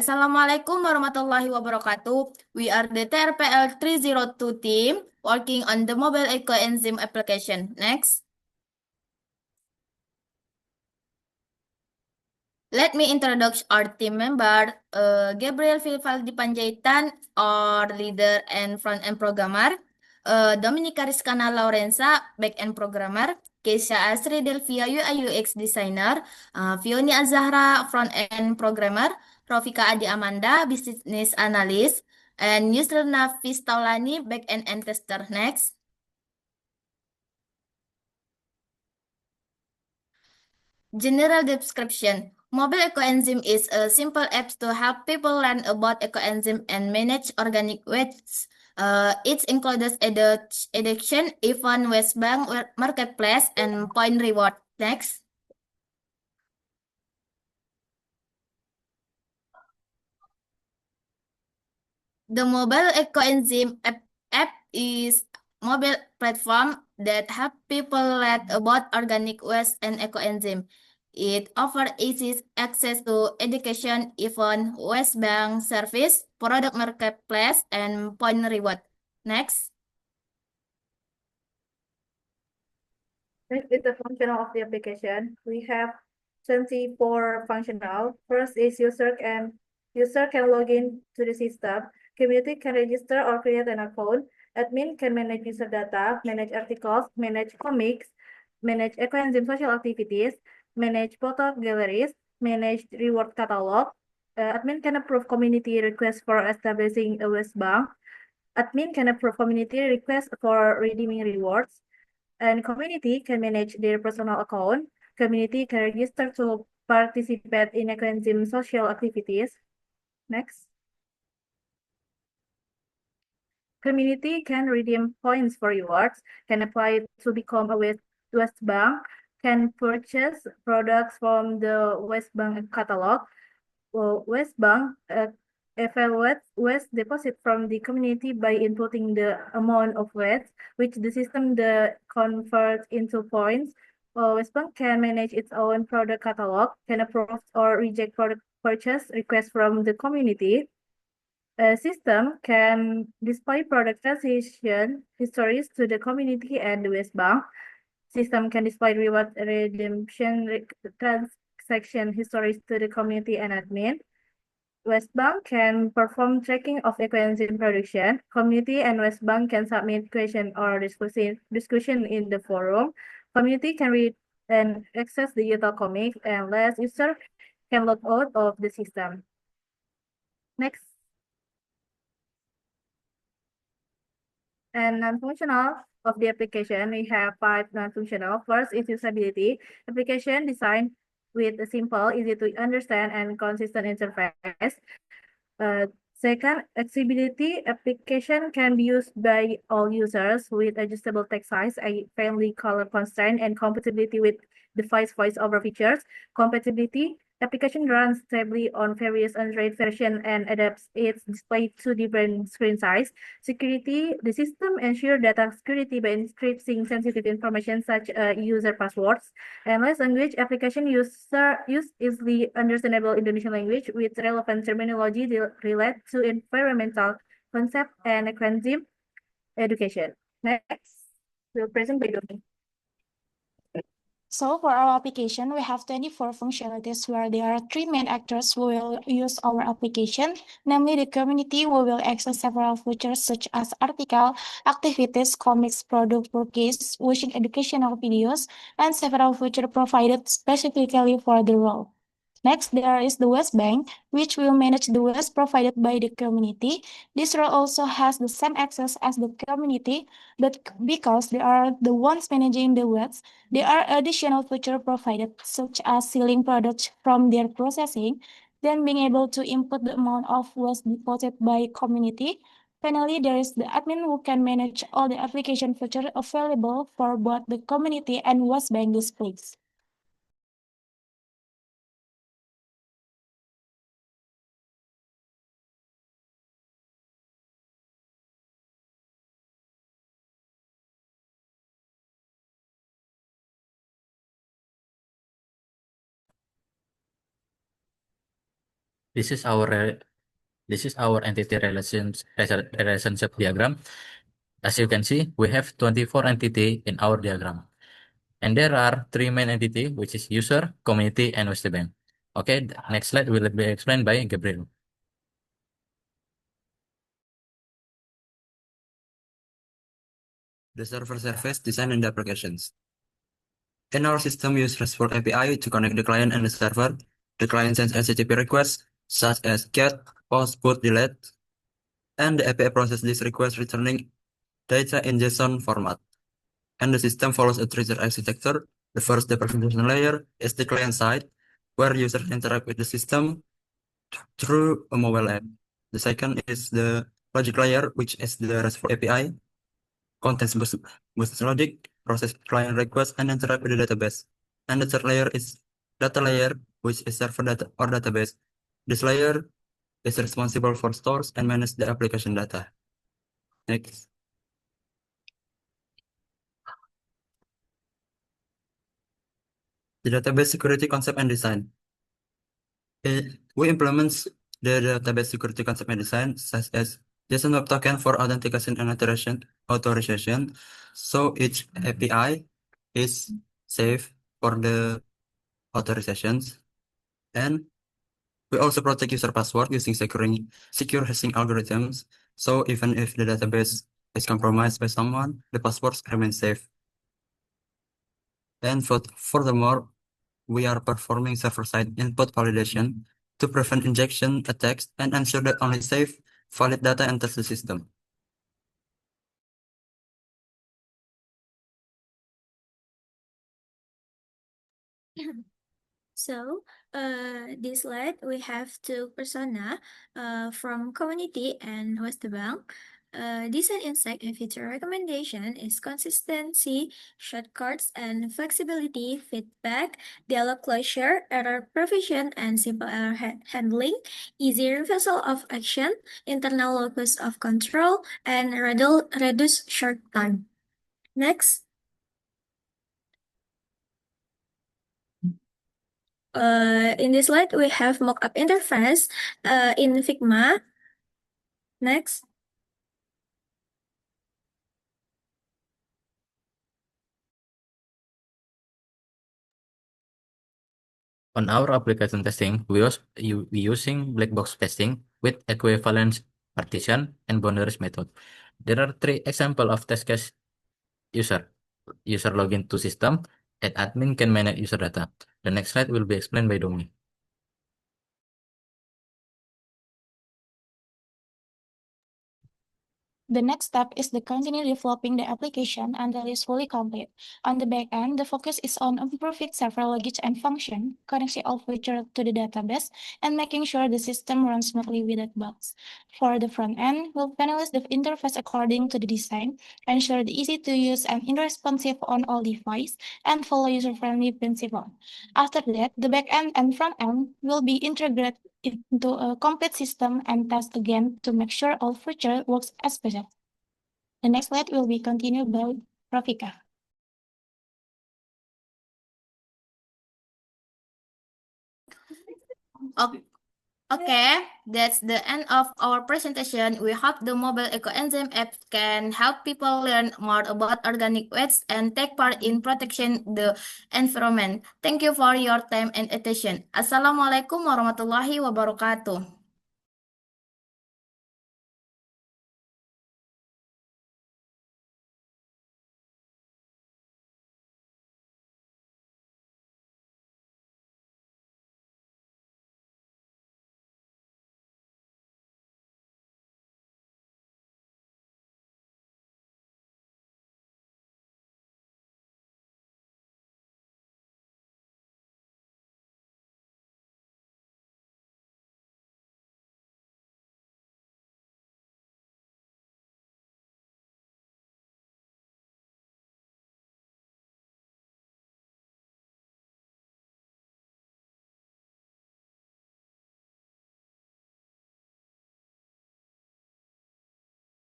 Assalamualaikum warahmatullahi wabarakatuh. We are the TRPL 302 team working on the mobile ecoenzyme application. Next, let me introduce our team member, Gabriel Filvaldi Panjaitan, our leader and front-end programmer, Dominica Rizkana Laurensa, back-end programmer, Keisha Asri Delvia UI UX designer, Fioni Azahra, front-end programmer, Rofika Adi Amanda, business analyst, and Yusrina Fistaulani, back-end and tester. Next. General description. Mobile ecoenzyme is a simple app to help people learn about ecoenzyme and manage organic waste. It includes education, event, waste bank, marketplace, and point reward. Next. The mobile ecoenzyme app is mobile platform that help people learn about organic waste and ecoenzyme. It offers easy access to education, even waste bank service, product marketplace, and point reward. Next. Next is the functional of the application. We have 24 functional. First is user can log in to the system. Community can register or create an account. Admin can manage user data, manage articles, manage comics, manage ecoenzyme social activities, manage photo galleries, manage reward catalog. Admin can approve community requests for establishing a West bank. Admin can approve community requests for redeeming rewards. And community can manage their personal account. Community can register to participate in ecoenzyme social activities. Next. Community can redeem points for rewards, can apply to become a West Bank, can purchase products from the West Bank catalog. West Bank evaluates waste deposit from the community by inputting the amount of waste, which the system converts into points. West Bank can manage its own product catalog, can approve or reject product purchase requests from the community. A system can display product transaction histories to the community and the West Bank. System can display reward redemption transaction histories to the community and admin. West Bank can perform tracking of ecoenzyme production. Community and West Bank can submit question or discussion in the forum. Community can read and access the util comics, and last user can log out of the system. Next. And non-functional of the application, we have 5 non-functional. First is usability. Application designed with a simple, easy to understand, and consistent interface. Second, accessibility. Application can be used by all users with adjustable text size, a friendly color constraint, and compatibility with device voice-over features. Compatibility. Application runs stably on various Android versions and adapts its display to different screen size. Security. The system ensures data security by encrypting sensitive information such as user passwords. And last, language. Application use easily understandable Indonesian language with relevant terminology related to environmental concept and ecoenzyme education. Next, we'll present by Doni. So for our application, we have 24 functionalities where there are 3 main actors who will use our application, namely the community who will access several features such as article, activities, comics, product purchase, watching educational videos, and several features provided specifically for the role. Next, there is the West Bank, which will manage the waste provided by the community. This role also has the same access as the community, but because they are the ones managing the waste, there are additional features provided, such as selling products from their processing, then being able to input the amount of waste deposited by community. Finally, there is the admin who can manage all the application features available for both the community and West Bank displays. this is our entity relationship diagram. As you can see, we have 24 entity in our diagram. And there are three main entity, which is user, community, and West Bank. Okay, the next slide will be explained by Gabriel. The server service design and applications. In our system, we use RESTful API to connect the client and the server. The client sends HTTP requests such as GET, POST, PUT, DELETE, and the API processes this request returning data in JSON format. And the system follows a three-tier architecture. The first, the presentation layer, is the client side, where users interact with the system through a mobile app. The second is the logic layer, which is the RESTful API, contains business logic, process client requests, and interact with the database. And the third layer is data layer, which is server data or database. This layer is responsible for stores and manage the application data. Next. The database security concept and design. We implement the database security concept and design, such as JSON Web Token for authentication and authorization. So each API is safe for the authorizations. And we also protect user password using secure hashing algorithms. So even if the database is compromised by someone, the passwords remain safe. And furthermore, we are performing server-side input validation to prevent injection attacks and ensure that only safe, valid data enters the system. So, this slide we have two persona from community and West Bank. Design insight and feature recommendation is consistency, shortcuts and flexibility, feedback, dialog closure, error provision and simple error handling, easy reversal of action, internal locus of control, and reduce short time. Next. In this slide, we have mockup interface in Figma. Next. On our application testing, we using black box testing with equivalence partition and boundaries method. There are three examples of test case user login to system, and admin can manage user data. The next slide will be explained by Domi. The next step is to continue developing the application until it's fully complete. On the back end, the focus is on improving several logic and function, connecting all features to the database, and making sure the system runs smoothly without bugs. For the front end, we'll finalize the interface according to the design, ensure the easy to use and responsive on all devices, and follow user-friendly principle. After that, the back end and front end will be integrated into a complete system and test again to make sure all feature works as specified. The next slide will be continued by Rafika. Okay, that's the end of our presentation. We hope the mobile ecoenzyme app can help people learn more about organic waste and take part in protection the environment. Thank you for your time and attention. Assalamualaikum warahmatullahi wabarakatuh.